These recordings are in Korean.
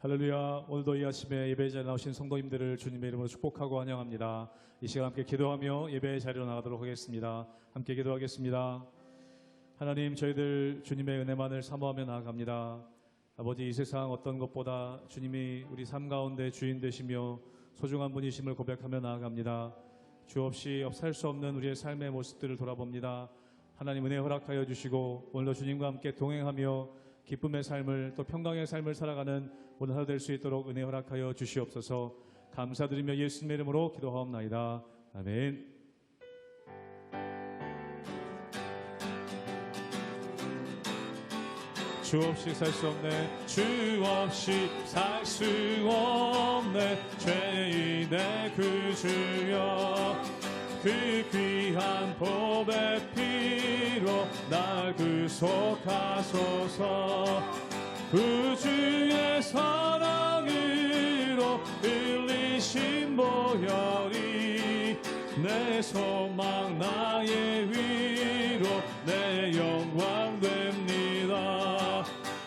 할렐루야. 오늘도 이 아침에 예배 자리에 나오신 성도님들을 주님의 이름으로 축복하고 환영합니다. 이 시간 함께 기도하며 예배 자리로 나가도록 하겠습니다. 함께 기도하겠습니다. 하나님, 저희들 주님의 은혜만을 사모하며 나아갑니다. 아버지, 이 세상 어떤 것보다 주님이 우리 삶 가운데 주인 되시며 소중한 분이심을 고백하며 나아갑니다. 주 없이 살 수 없는 우리의 삶의 모습들을 돌아봅니다. 하나님, 은혜 허락하여 주시고 오늘도 주님과 함께 동행하며 기쁨의 삶을, 또 평강의 삶을 살아가는 오늘 하루 될 수 있도록 은혜 허락하여 주시옵소서. 감사드리며 예수님의 이름으로 기도하옵나이다. 아멘. 주 없이 살 수 없네, 주 없이 살 수 없네, 죄인의 그 주여, 그 귀한 보배 피로 날 구속하소서. 그 주의 사랑으로 흘리신 보혈이 내 소망 나의 위로 내 영광 됩니다.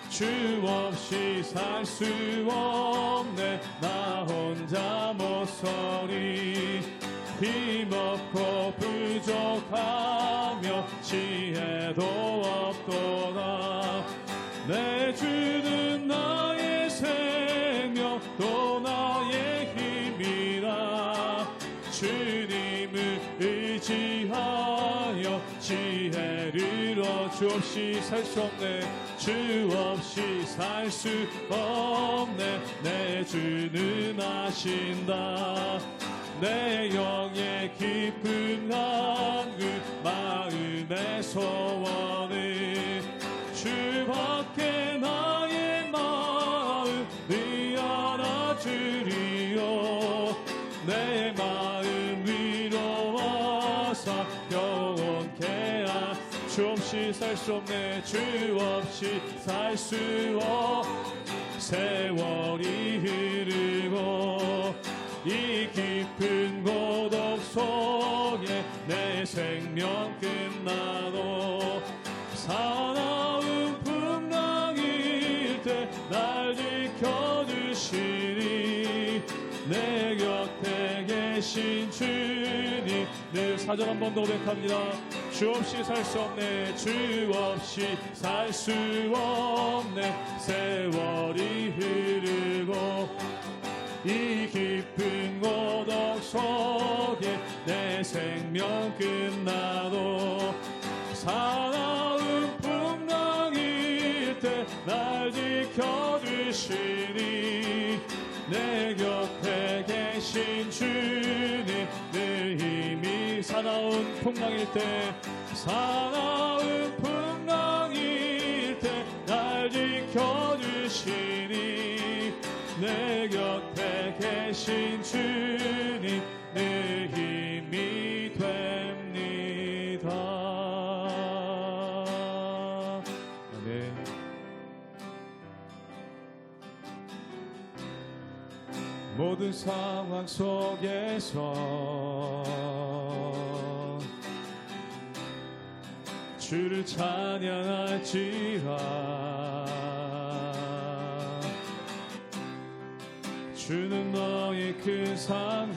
주 없이 살 수 없네, 나 혼자 못서리. 힘없고 부족하며 지혜도 없도다. 내 주는 나의 생명 또 나의 힘이라. 주님을 의지하여 지혜를 주 없이 살 수 없네, 주 없이 살 수 없네, 내 주는 아신다. 내 영의 깊은 한글 마음의 소원을 주밖에 나의 마음을 알아주리요. 내 마음 위로 와서 영원케 주 없이 살 수 없네, 주 없이 살 수 없네. 세월이 흐르고 이 깊은 고독 속에 내 생명 끝나도 사나운 풍랑일 때 날 지켜주시니. 내 곁에 계신 주님, 늘 사절 한 번 더 고백합니다. 주 없이 살 수 없네, 주 없이 살 수 없네, 세월이 흐르고 이 깊은 고독 속에 내 생명 끝나도 사나운 풍랑일 때 날 지켜주시니. 내 곁에 계신 주님, 내 힘이 사나운 풍랑일 때, 사나운 풍랑일 때 날 지켜주시니. 내 곁에 계신 주님, 내 힘이 됩니다. 아멘. 모든 상황 속에서 주를 찬양할지라. 주는 너의 큰 상급,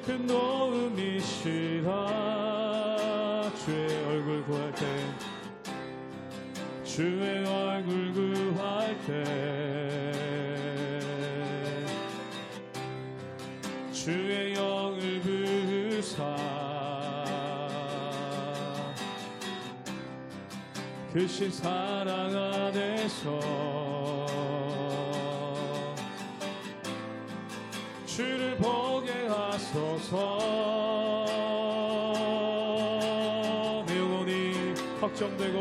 큰 도움이시라. 주의 얼굴 구할 때, 주의 얼굴 구할 때, 주의 영을 부으사 크신 사랑 안에서 주를 보게 하소서. 내 영혼이 확정되고,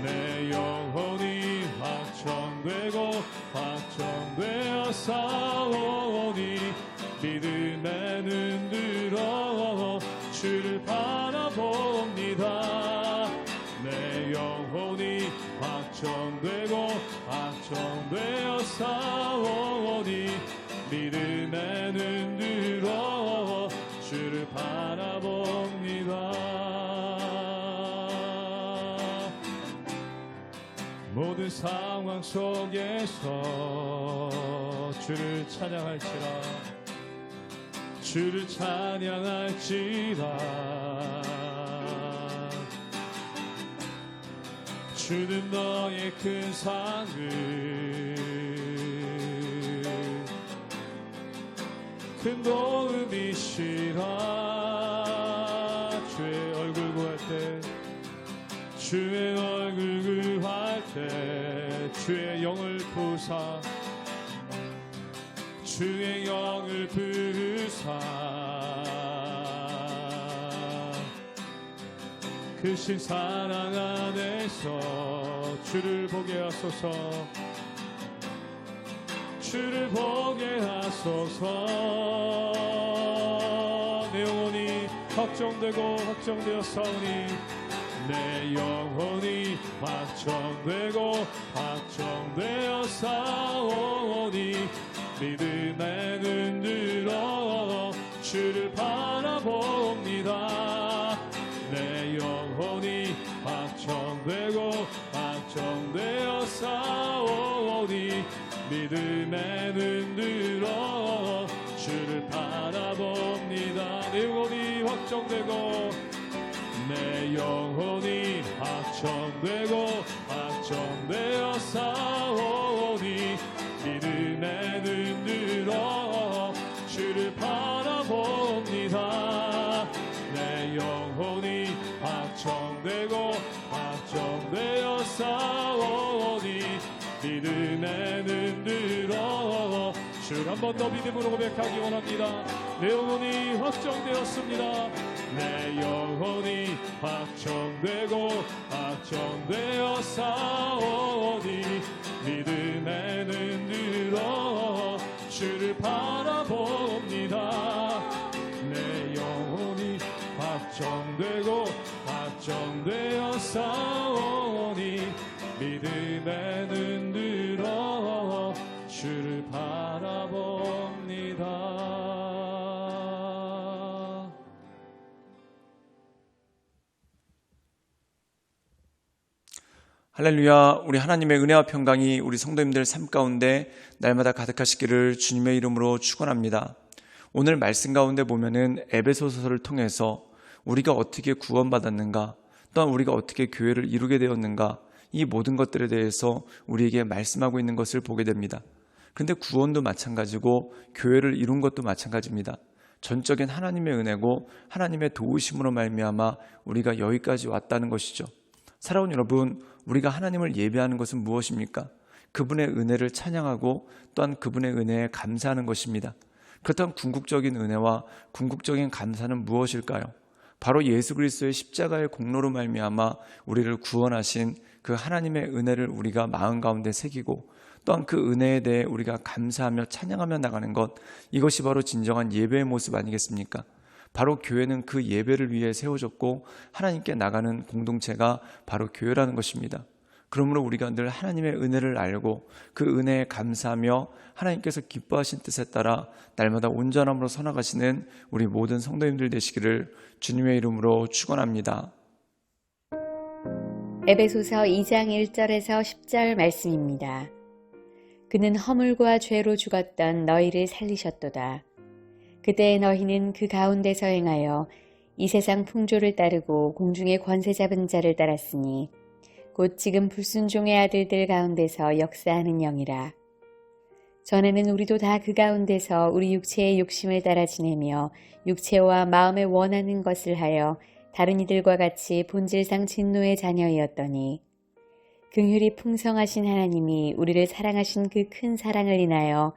내 영혼이 확정되고 확정되어 싸우니. 믿음의 눈 들어 주를 바라봅니다. 내 영혼이 확정되고 확정되어 싸우니. 믿음의 눈 들어 주를 바라봅니다. 어려운 상황 속에서 주를 찬양할지라, 주를 찬양할지라. 주는 너의 큰 상을, 큰 도움이시라. 주의 얼굴 구할 때, 주의 얼굴 구할 때 주의 영을 부사, 주의 영을 부사. 크신 사랑 안에서 주를 보게 하소서, 주를 보게 하소서. 내 영혼이 확정되고 확정되었사오니, 내 영혼이 확정되고 확정되었사오니, 믿음의 눈 들어 주를 바라봅니다. 내 영혼이 확정되고 확정되었사오니, 믿음의 눈 들어 주를 바라봅니다. 내 영혼이 확정되고, 내 영혼이 확정되고 확정되었사오니, 믿음의 눈 들어 주를 바라봅니다. 내 영혼이 확정되고 확정되었사오니, 믿음의 눈 들어 주를 한 번 더 믿음으로 고백하기 원합니다. 내 영혼이 확정되었습니다. 내 영혼이 확정되고 확정되었사오니, 믿음의 눈 들어 주를 바라봅니다. 내 영혼이 확정되고 확정되었사오니, 믿음의 눈 들어 주를 바라봅니다. 할렐루야. 우리 하나님의 은혜와 평강이 우리 성도님들 삶 가운데 날마다 가득하시기를 주님의 이름으로 축원합니다. 오늘 말씀 가운데 보면은 에베소서를 통해서 우리가 어떻게 구원받았는가, 또한 우리가 어떻게 교회를 이루게 되었는가, 이 모든 것들에 대해서 우리에게 말씀하고 있는 것을 보게 됩니다. 그런데 구원도 마찬가지고 교회를 이룬 것도 마찬가지입니다. 전적인 하나님의 은혜고 하나님의 도우심으로 말미암아 우리가 여기까지 왔다는 것이죠. 사랑하는 여러분, 우리가 하나님을 예배하는 것은 무엇입니까? 그분의 은혜를 찬양하고 또한 그분의 은혜에 감사하는 것입니다. 그렇다면 궁극적인 은혜와 궁극적인 감사는 무엇일까요? 바로 예수 그리스도의 십자가의 공로로 말미암아 우리를 구원하신 그 하나님의 은혜를 우리가 마음 가운데 새기고, 또한 그 은혜에 대해 우리가 감사하며 찬양하며 나가는 것, 이것이 바로 진정한 예배의 모습 아니겠습니까? 바로 교회는 그 예배를 위해 세워졌고 하나님께 나가는 공동체가 바로 교회라는 것입니다. 그러므로 우리가 늘 하나님의 은혜를 알고 그 은혜에 감사하며 하나님께서 기뻐하신 뜻에 따라 날마다 온전함으로 서나가시는 우리 모든 성도님들 되시기를 주님의 이름으로 축원합니다. 에베소서 2장 1절에서 10절 말씀입니다. 그는 허물과 죄로 죽었던 너희를 살리셨도다. 그때 너희는 그 가운데서 행하여 이 세상 풍조를 따르고 공중의 권세 잡은 자를 따랐으니 곧 지금 불순종의 아들들 가운데서 역사하는 영이라. 전에는 우리도 다 그 가운데서 우리 육체의 욕심을 따라 지내며 육체와 마음에 원하는 것을 하여 다른 이들과 같이 본질상 진노의 자녀이었더니, 긍휼이 풍성하신 하나님이 우리를 사랑하신 그 큰 사랑을 인하여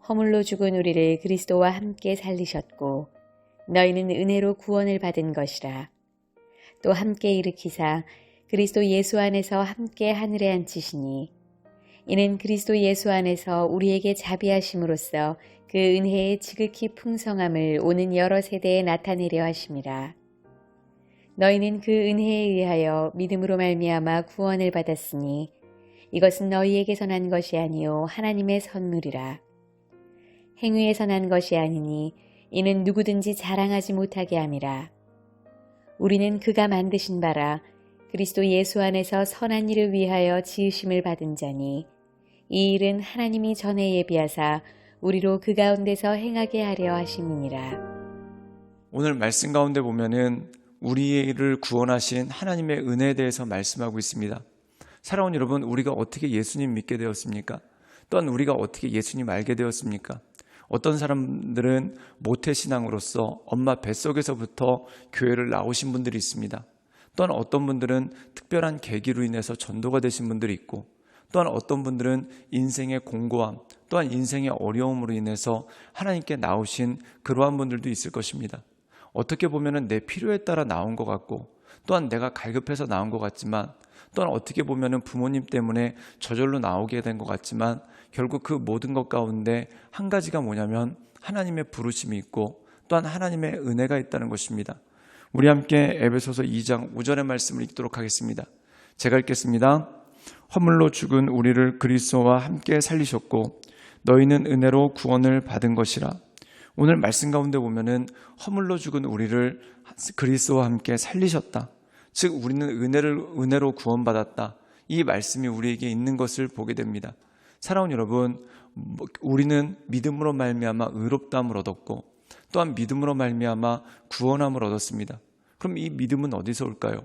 허물로 죽은 우리를 그리스도와 함께 살리셨고, 너희는 은혜로 구원을 받은 것이라. 또 함께 일으키사 그리스도 예수 안에서 함께 하늘에 앉히시니, 이는 그리스도 예수 안에서 우리에게 자비하심으로써 그 은혜의 지극히 풍성함을 오는 여러 세대에 나타내려 하심이라. 너희는 그 은혜에 의하여 믿음으로 말미암아 구원을 받았으니 이것은 너희에게서 난 것이 아니요 하나님의 선물이라. 행위에서 난 것이 아니니 이는 누구든지 자랑하지 못하게 함이라. 우리는 그가 만드신 바라 그리스도 예수 안에서 선한 일을 위하여 지으심을 받은 자니 이 일은 하나님이 전에 예비하사 우리로 그 가운데서 행하게 하려 하심이니라. 오늘 말씀 가운데 보면은 우리를 구원하신 하나님의 은혜에 대해서 말씀하고 있습니다. 사랑하는 여러분, 우리가 어떻게 예수님 믿게 되었습니까? 또한 우리가 어떻게 예수님 알게 되었습니까? 어떤 사람들은 모태신앙으로서 엄마 뱃속에서부터 교회를 나오신 분들이 있습니다. 또한 어떤 분들은 특별한 계기로 인해서 전도가 되신 분들이 있고, 또한 어떤 분들은 인생의 공고함, 또한 인생의 어려움으로 인해서 하나님께 나오신 그러한 분들도 있을 것입니다. 어떻게 보면 내 필요에 따라 나온 것 같고, 또한 내가 갈급해서 나온 것 같지만, 또한 어떻게 보면 부모님 때문에 저절로 나오게 된 것 같지만, 결국 그 모든 것 가운데 한 가지가 뭐냐면 하나님의 부르심이 있고 또한 하나님의 은혜가 있다는 것입니다. 우리 함께 에베소서 2장 5절의 말씀을 읽도록 하겠습니다. 제가 읽겠습니다. 허물로 죽은 우리를 그리스도와 함께 살리셨고 너희는 은혜로 구원을 받은 것이라. 오늘 말씀 가운데 보면은 허물로 죽은 우리를 그리스도와 함께 살리셨다. 즉 우리는 은혜로 구원받았다. 이 말씀이 우리에게 있는 것을 보게 됩니다. 사랑하는 여러분, 우리는 믿음으로 말미암아 의롭다함을 얻었고 또한 믿음으로 말미암아 구원함을 얻었습니다. 그럼 이 믿음은 어디서 올까요?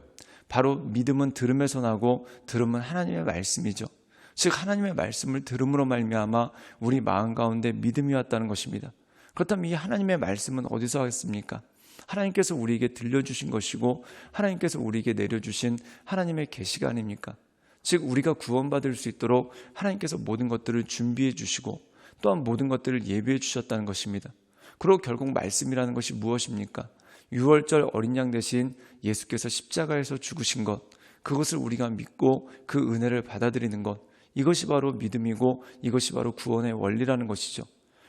바로 믿음은 들음에서 나고 들음은 하나님의 말씀이죠. 즉 하나님의 말씀을 들음으로 말미암아 우리 마음 가운데 믿음이 왔다는 것입니다. 그렇다면 이 하나님의 말씀은 어디서 왔습니까? 하나님께서 우리에게 들려주신 것이고 하나님께서 우리에게 내려주신 하나님의 계시가 아닙니까? 즉 우리가 구원받을 수 있도록 하나님께서 모든 것들을 준비해 주시고 또한 모든 것들을 예비해 주셨다는 것입니다. 그리고 결국 말씀이라는 것이 무엇입니까? 유월절 어린 양 대신 예수께서 십자가에서 죽으신 것, 그것을 우리가 믿고 그 은혜를 받아들이는 것, 이것이 바로 믿음이고 이것이 바로 구원의 원리라는 것이죠.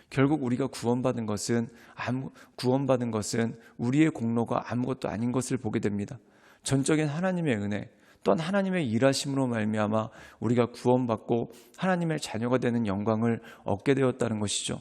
결국 우리가 구원받은 것은 우리의 공로가 아무것도 아닌 것을 보게 됩니다. 전적인 하나님의 은혜, 또한 하나님의 일하심으로 말미암아 우리가 구원받고 하나님의 자녀가 되는 영광을 얻게 되었다는 것이죠.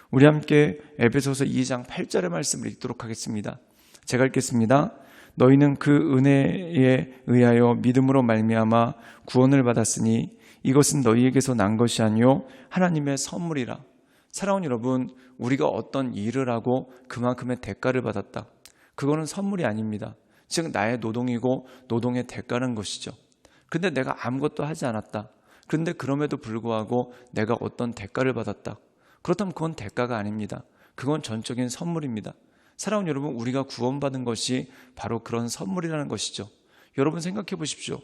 우리 함께 에베소서 2장 8절의 말씀을 읽도록 하겠습니다. 제가 읽겠습니다. 너희는 그 은혜에 의하여 믿음으로 말미암아 구원을 받았으니 이것은 너희에게서 난 것이 아니요 하나님의 선물이라. 사랑하는 여러분, 우리가 어떤 일을 하고 그만큼의 대가를 받았다. 그거는 선물이 아닙니다. 즉 나의 노동이고 노동의 대가는 것이죠. 근데 내가 아무것도 하지 않았다. 그런데 그럼에도 불구하고 내가 어떤 대가를 받았다. 그렇다면 그건 대가가 아닙니다. 그건 전적인 선물입니다. 사랑하는 여러분, 우리가 구원받은 것이 바로 그런 선물이라는 것이죠. 여러분 생각해 보십시오.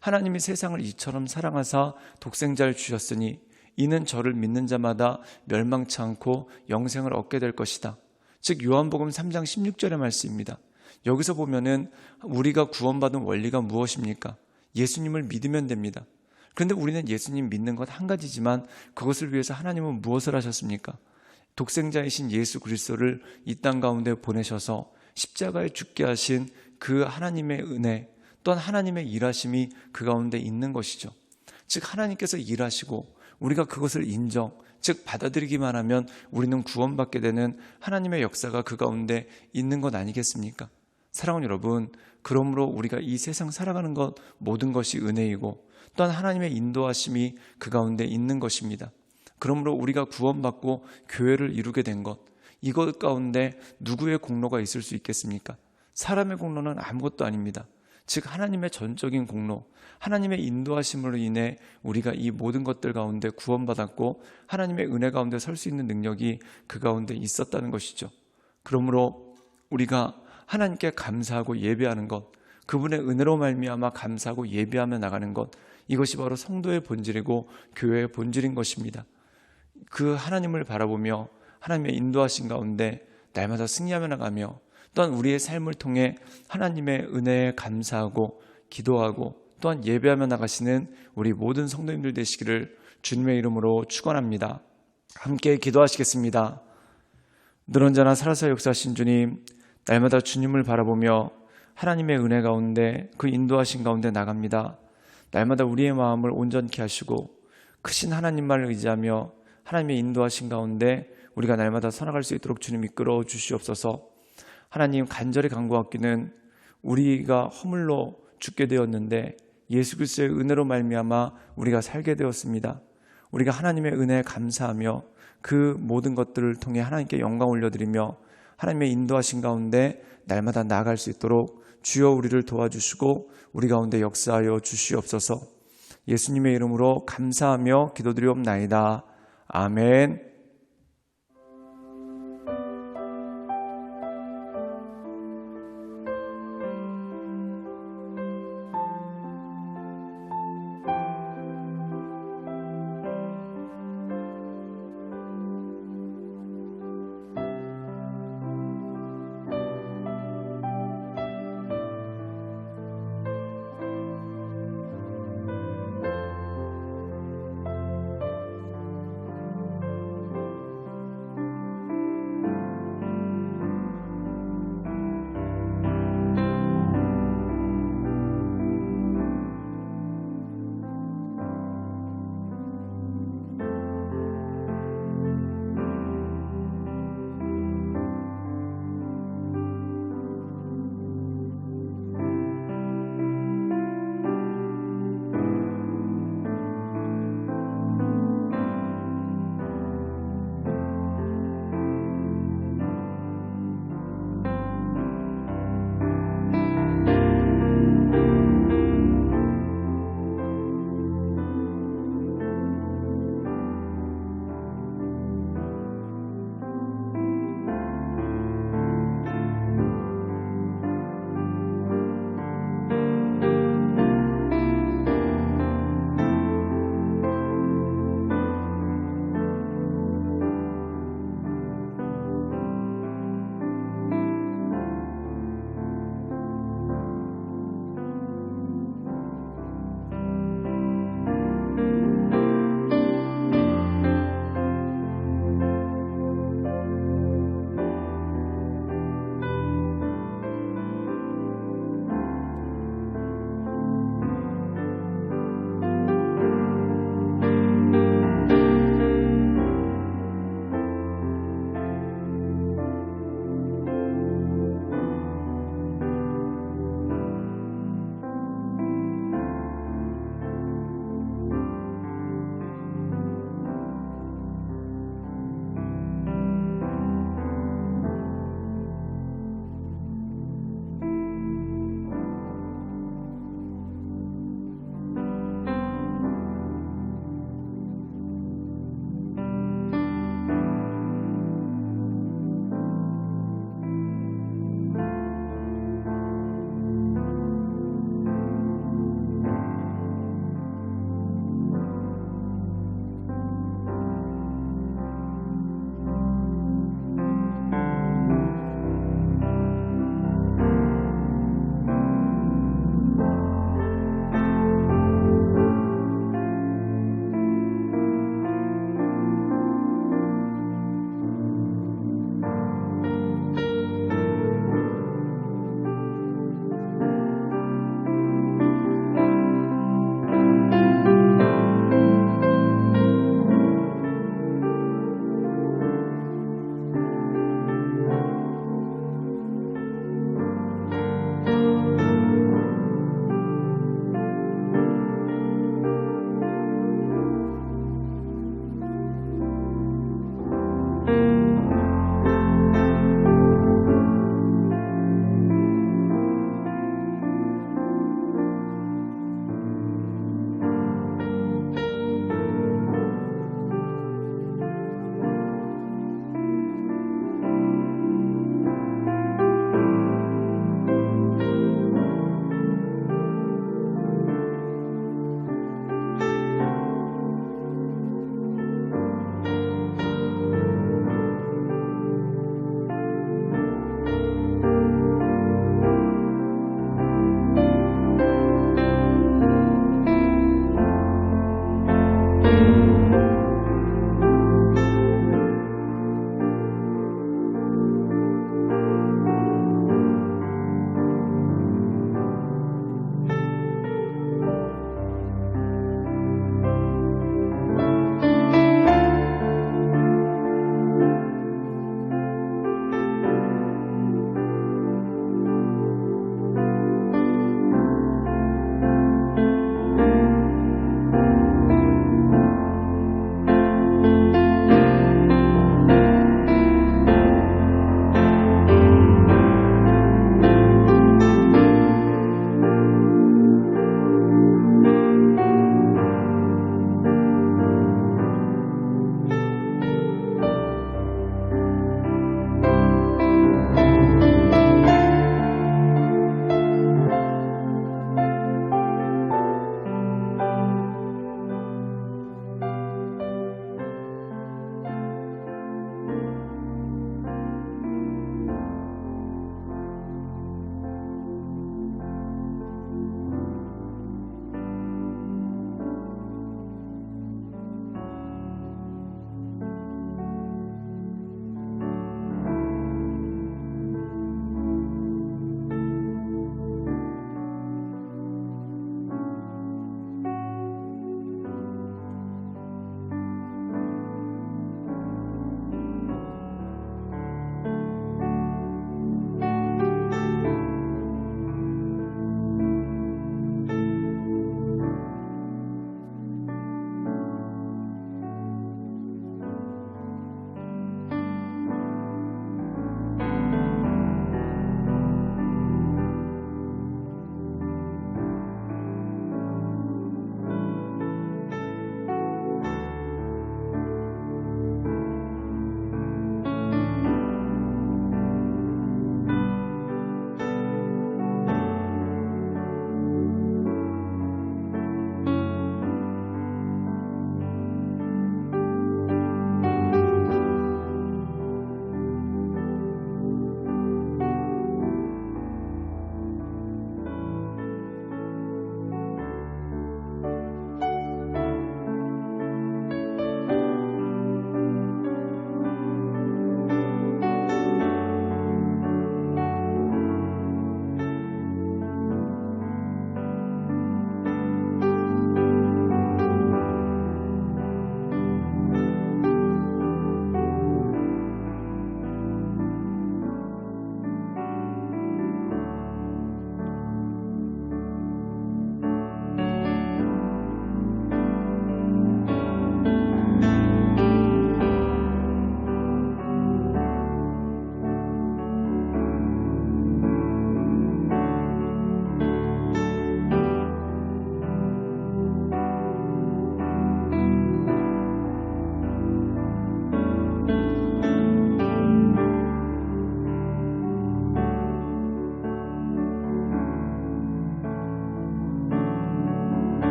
하나님이 세상을 이처럼 사랑하사 독생자를 주셨으니 이는 저를 믿는 자마다 멸망치 않고 영생을 얻게 될 것이다. 즉 요한복음 3장 16절의 말씀입니다. 여기서 보면은 우리가 구원받은 원리가 무엇입니까? 예수님을 믿으면 됩니다. 그런데 우리는 예수님 믿는 것 한 가지지만 그것을 위해서 하나님은 무엇을 하셨습니까? 독생자이신 예수 그리스도를 이 땅 가운데 보내셔서 십자가에 죽게 하신 그 하나님의 은혜, 또한 하나님의 일하심이 그 가운데 있는 것이죠. 즉 하나님께서 일하시고 우리가 그것을 인정, 즉 받아들이기만 하면 우리는 구원받게 되는 하나님의 역사가 그 가운데 있는 것 아니겠습니까? 사랑하는 여러분, 그러므로 우리가 이 세상 살아가는 것 모든 것이 은혜이고 또한 하나님의 인도하심이 그 가운데 있는 것입니다. 그러므로 우리가 구원받고 교회를 이루게 된 것, 이것 가운데 누구의 공로가 있을 수 있겠습니까? 사람의 공로는 아무것도 아닙니다. 즉 하나님의 전적인 공로, 하나님의 인도하심으로 인해 우리가 이 모든 것들 가운데 구원받았고 하나님의 은혜 가운데 설 수 있는 능력이 그 가운데 있었다는 것이죠. 그러므로 우리가 하나님께 감사하고 예배하는 것, 그분의 은혜로 말미암아 감사하고 예배하며 나가는 것, 이것이 바로 성도의 본질이고 교회의 본질인 것입니다. 그 하나님을 바라보며 하나님의 인도하신 가운데 날마다 승리하며 나가며 또한 우리의 삶을 통해 하나님의 은혜에 감사하고 기도하고 또한 예배하며 나가시는 우리 모든 성도님들 되시기를 주님의 이름으로 축원합니다. 함께 기도하시겠습니다. 늘 언제나 살아서 역사하신 주님, 날마다 주님을 바라보며 하나님의 은혜 가운데 그 인도하신 가운데 나갑니다. 날마다 우리의 마음을 온전케 하시고 크신 하나님만을 의지하며 하나님의 인도하신 가운데 우리가 날마다 살아갈 수 있도록 주님 이끌어 주시옵소서. 하나님 간절히 간구하기는 우리가 허물로 죽게 되었는데 예수 그리스도의 은혜로 말미암아 우리가 살게 되었습니다. 우리가 하나님의 은혜에 감사하며 그 모든 것들을 통해 하나님께 영광 올려드리며 하나님의 인도하신 가운데 날마다 나아갈 수 있도록 주여 우리를 도와주시고 우리 가운데 역사하여 주시옵소서. 예수님의 이름으로 감사하며 기도드리옵나이다. 아멘.